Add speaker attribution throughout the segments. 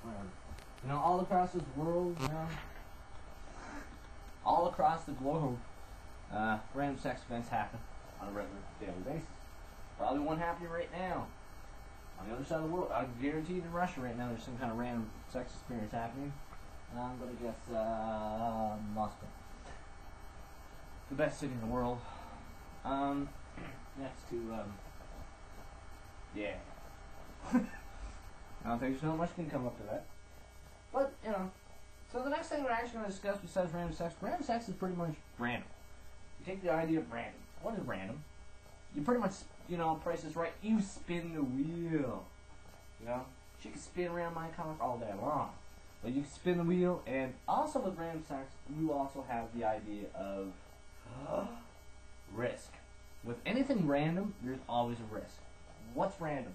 Speaker 1: whatever. You know, all across this world, you know, all across the globe, random sex events happen on a regular daily basis. Probably one happening right now on the other side of the world. I guarantee in Russia right now there's some kind of random sex experience happening. I'm gonna guess Moscow, the best city in the world. Next to yeah. I don't think there's not much can come up to that. But you know, so the next thing we're actually going to discuss besides random sex is pretty much random. You take the idea of random. What is random? You pretty much, you know, Price is Right. You spin the wheel. You know, she can spin around my cock all day long. But you can spin the wheel, and also with random sex, you also have the idea of risk. With anything random, there's always a risk. What's random?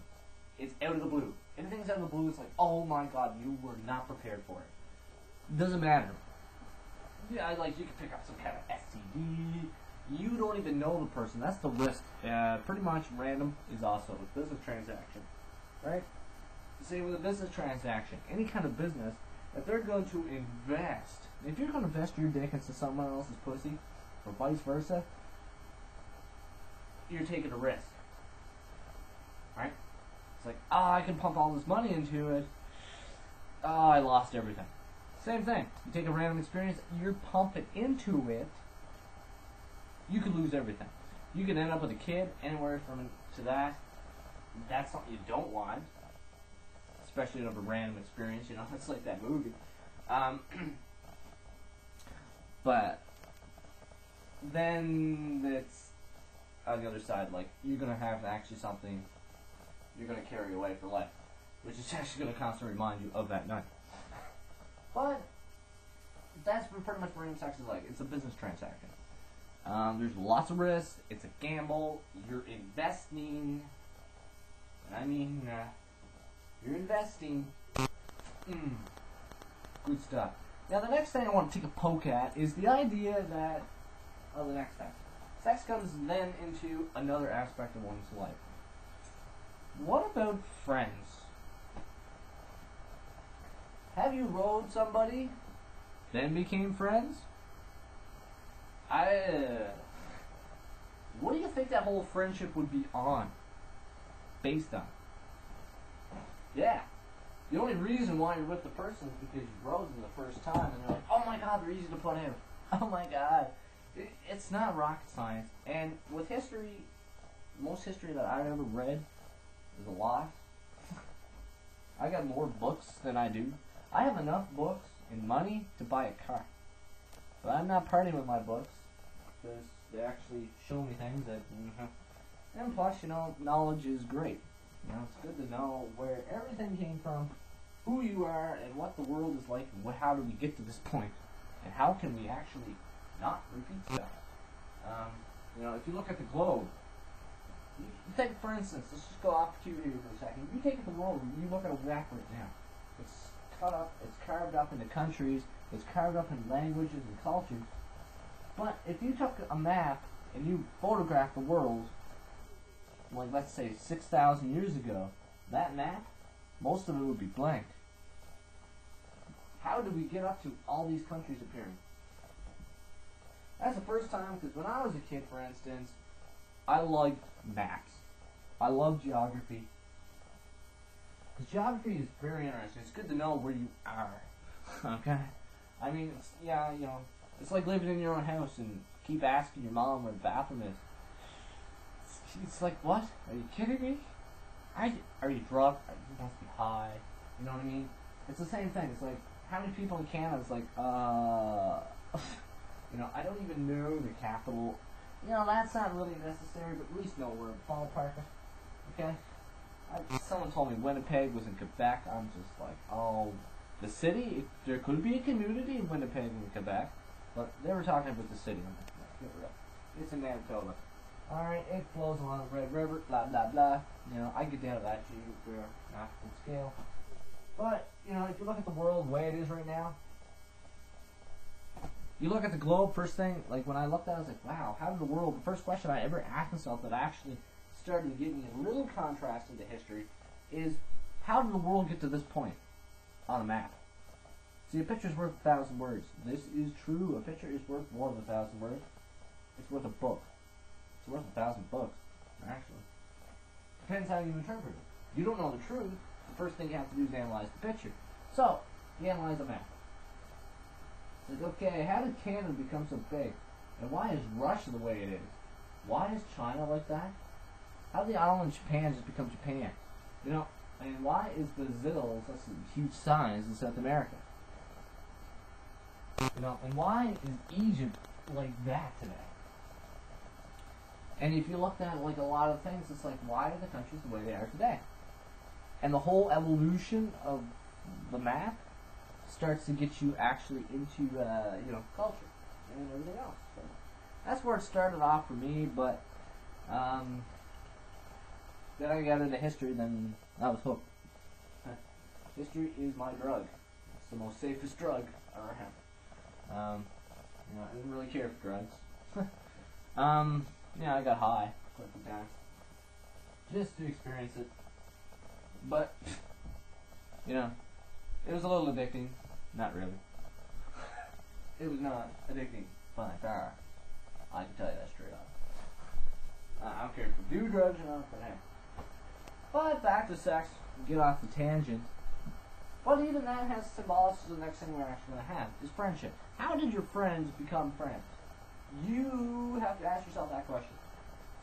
Speaker 1: It's out of the blue. Anything's out of the blue, it's like, oh my god, you were not prepared for it. Doesn't matter. Yeah, like you can pick up some kind of STD. You don't even know the person. That's the risk. Pretty much random is also a business transaction, right? Same with a business transaction. Any kind of business, if they're going to invest, if you're going to invest your dick into someone else's pussy, or vice versa, you're taking a risk, right? It's like, oh, I can pump all this money into it. Oh, I lost everything. Same thing. You take a random experience, you're pumping into it, you could lose everything. You can end up with a kid, anywhere from to that. That's something you don't want, especially of a random experience. You know, it's like that movie. But then it's on the other side, like you're gonna have actually something you're gonna carry away for life, which is actually gonna constantly remind you of that night. But that's what pretty much random sex is like. It's a business transaction. There's lots of risks. It's a gamble. You're investing. I mean, you're investing. Good stuff. Now, the next thing I want to take a poke at is the idea that, the next thing. Sex comes then into another aspect of one's life. What about friends? Have you rode somebody, then became friends? What do you think that whole friendship would be based on? Yeah. The only reason why you're with the person is because you rode them the first time, and they're like, oh my god, they're easy to put out. Oh my god. It's not rocket science. And with history, most history that I've ever read is a lot. I got more books than I do. I have enough books and money to buy a car. But I'm not partying with my books, because they actually show me things that, and plus, you know, knowledge is great. You know, it's good to know where everything came from, who you are, and what the world is like, and how do we get to this point, and how can we actually not repeat stuff. You know, if you look at the globe, you take, for instance, let's just go off cue here for a second. You take the globe, you look at a map right now. It's cut up, it's carved up into countries, it's carved up in languages and cultures. But if you took a map and you photographed the world, like let's say 6,000 years ago, that map, most of it would be blank. How did we get up to all these countries appearing? That's the first time, because when I was a kid, for instance, I liked maps. I love geography. Because geography is very interesting. It's good to know where you are. Okay? I mean, it's, yeah, you know, it's like living in your own house and keep asking your mom where the bathroom is. It's like, what? Are you kidding me? Are you drunk? You must be high. You know what I mean? It's the same thing. It's like, how many people in Canada is like, you know, I don't even know the capital. You know, that's not really necessary, but at least know where ballpark. Okay? Someone told me Winnipeg was in Quebec. I'm just like, oh, the city? There could be a community in Winnipeg and Quebec, but they were talking about the city. I'm like, no, it's in Manitoba. Alright, it flows along the Red River, blah, blah, blah. You know, I get down to that geographical scale. But, you know, if you look at the world the way it is right now, you look at the globe, first thing, like when I looked at it, I was like, wow, how did the world, the first question I ever asked myself that actually started to give me a little contrast into history is, how did the world get to this point? on a map. See, a picture's worth 1,000 words. This is true. A picture is worth more than 1,000 words. It's worth a book. It's worth 1,000 books, actually. Depends how you interpret it. You don't know the truth. The first thing you have to do is analyze the picture. So, you analyze a map. It's like, okay, how did Canada become so big? And why is Russia the way it is? Why is China like that? How did the island of Japan just become Japan? You know, and why is Brazil such a huge size in South America? You know, and why is Egypt like that today? And if you look at like a lot of things, it's like, why are the countries the way they are today? And the whole evolution of the map starts to get you actually into, you know, culture and everything else. So that's where it started off for me, but then I got into history, then I was hooked. History is my drug. It's the most safest drug I ever had. You know, I didn't really care for drugs. Yeah, I got high quite a few times just to experience it. But, you know, it was a little addicting. Not really. It was not addicting by far. I can tell you that straight up. I don't care if you do drugs or not, but hey. But back to sex, get off the tangent. But even that has symbolics to the next thing we're actually going to have, is friendship. How did your friends become friends? You have to ask yourself that question.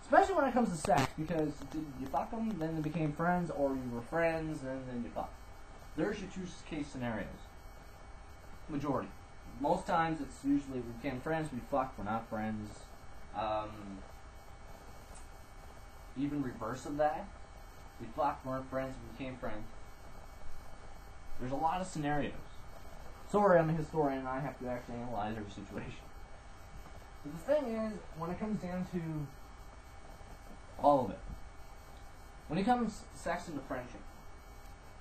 Speaker 1: Especially when it comes to sex, because did you fuck them, then they became friends, or you were friends, and then you fucked. There's your two case scenarios. Majority. Most times it's usually we became friends, we fucked, we're not friends. Even reverse of that. We fucked, weren't friends, we became friends. There's a lot of scenarios. Sorry, I'm a historian and I have to actually analyze every situation. But the thing is, when it comes down to all of it, when it comes sex into friendship,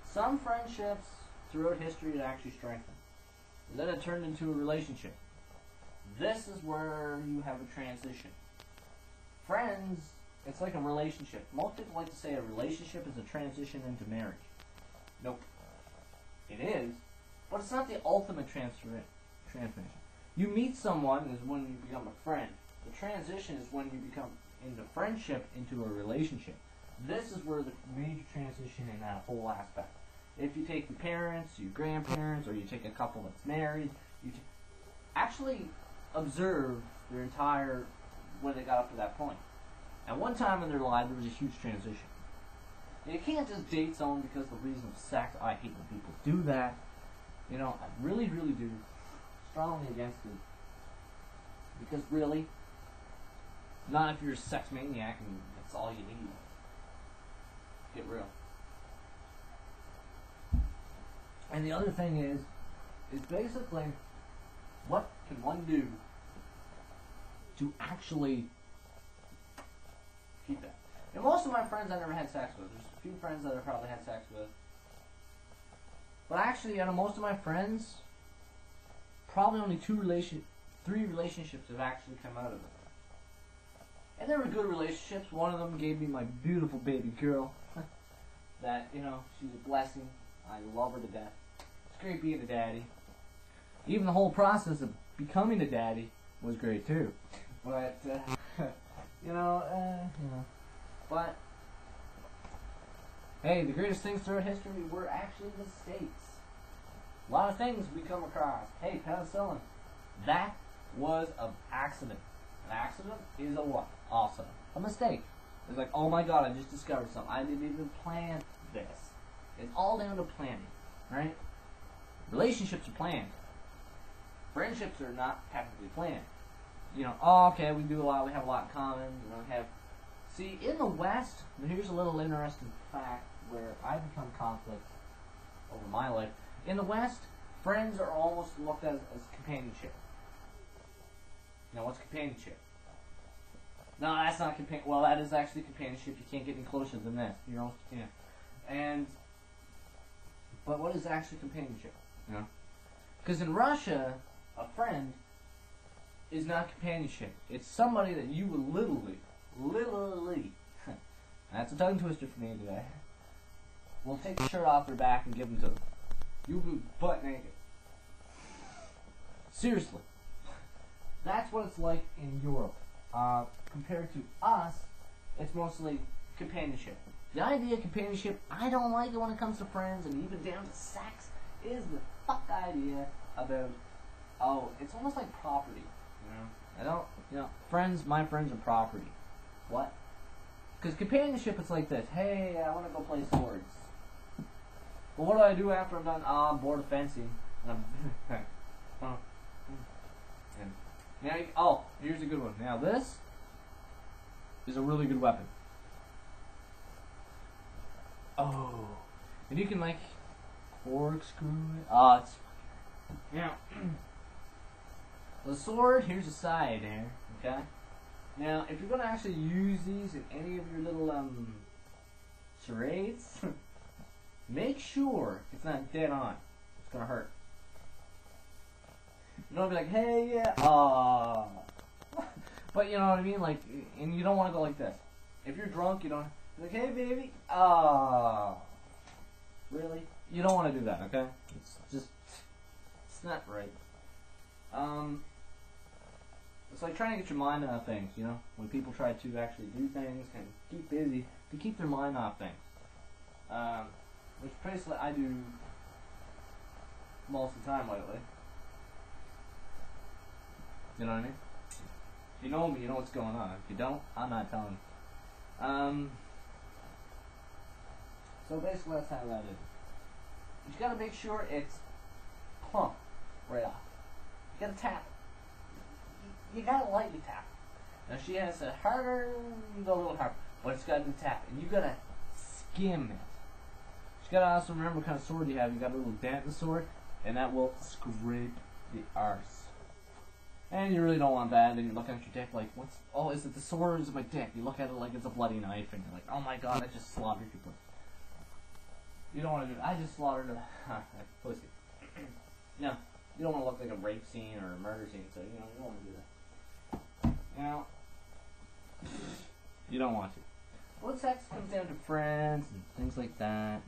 Speaker 1: some friendships throughout history have actually strengthened. And then it turned into a relationship. This is where you have a transition. Friends, it's like a relationship. Most people like to say a relationship is a transition into marriage. Nope. It is, but it's not the ultimate transmission. You meet someone is when you become a friend. The transition is when you become into friendship into a relationship. This is where the major transition in that whole aspect. If you take your parents, your grandparents, or you take a couple that's married, you actually observe their entire, when they got up to that point. At one time in their life, there was a huge transition. And you can't just date someone because of the reason of sex. I hate when people do that. You know, I really, really do. Strongly against it. Because really, not if you're a sex maniac and that's all you need. Get real. And the other thing is basically, what can one do to actually keep that? And most of my friends I never had sex with. There's a few friends that I probably had sex with. But actually, out of most of my friends, probably only 3 relationships have actually come out of it. And they were good relationships. One of them gave me my beautiful baby girl. That, you know, she's a blessing. I love her to death. It's great being a daddy. Even the whole process of becoming a daddy was great too. But, you know. But, hey, the greatest things throughout history were actually mistakes. A lot of things we come across. Hey, penicillin. That was an accident. An accident is a what? Also, a mistake. It's like, oh my god, I just discovered something. I didn't even plan this. It's all down to planning, right? Relationships are planned. Friendships are not technically planned. You know, oh, okay, we do a lot, we have a lot in common, you know, See, in the West, here's a little interesting fact where I become conflict over my life. In the West, friends are almost looked at as companionship. Now, what's companionship? No, that's not companionship. Well, that is actually companionship. You can't get any closer than this. You know, yeah. But what is actually companionship? You know, because in Russia, a friend is not companionship. It's somebody that you would literally, that's a tongue twister for me today, will take the shirt off their back and give them to them. You'll be butt naked. Seriously. That's what it's like in Europe. Compared to us, it's mostly companionship. The idea of companionship, I don't like it when it comes to friends and even down to sex, is the fuck idea about, oh, it's almost like property, you know? I don't, you know, friends, my friends are property. What? Because companionship, it's like this. Hey, I want to go play swords. Well, what do I do after I'm done? I'm bored of fencing. And I'm and now, oh, here's a good one. Now this is a really good weapon. Oh, and you can like corkscrew it. Oh, it's now the sword. Here's the side there. Okay. Now, if you're gonna actually use these in any of your little charades, make sure it's not dead on. It's gonna hurt. You don't be like, hey, yeah, but you know what I mean? Like, and you don't want to go like this. If you're drunk, you don't, like, hey, baby, really? You don't want to do that, okay? It's just, it's not right. It's like trying to get your mind off things, you know? When people try to actually do things and keep busy, to keep their mind off things. Which basically I do most of the time lately. You know what I mean? If you know me, you know what's going on. If you don't, I'm not telling you. So basically that's how that is. You just gotta make sure it's plump right off. You gotta tap it. You gotta lightly tap it. Now she has a harder, you go a little harder, but it's gotta be tap it. And you gotta skim it. You gotta also remember what kind of sword you have. You got a little dent in the sword, and that will scrape the arse. And you really don't want that. Then you're looking at your dick like, what's? Oh, is it the sword or is it my dick? You look at it like it's a bloody knife, and you're like, oh my god, I just slaughtered your pussy. You don't want to do that. I just slaughtered a pussy. No, you don't want to look like a rape scene or a murder scene, so you know you don't want to do that. Now, you don't want to. Well, sex comes down to friends and things like that.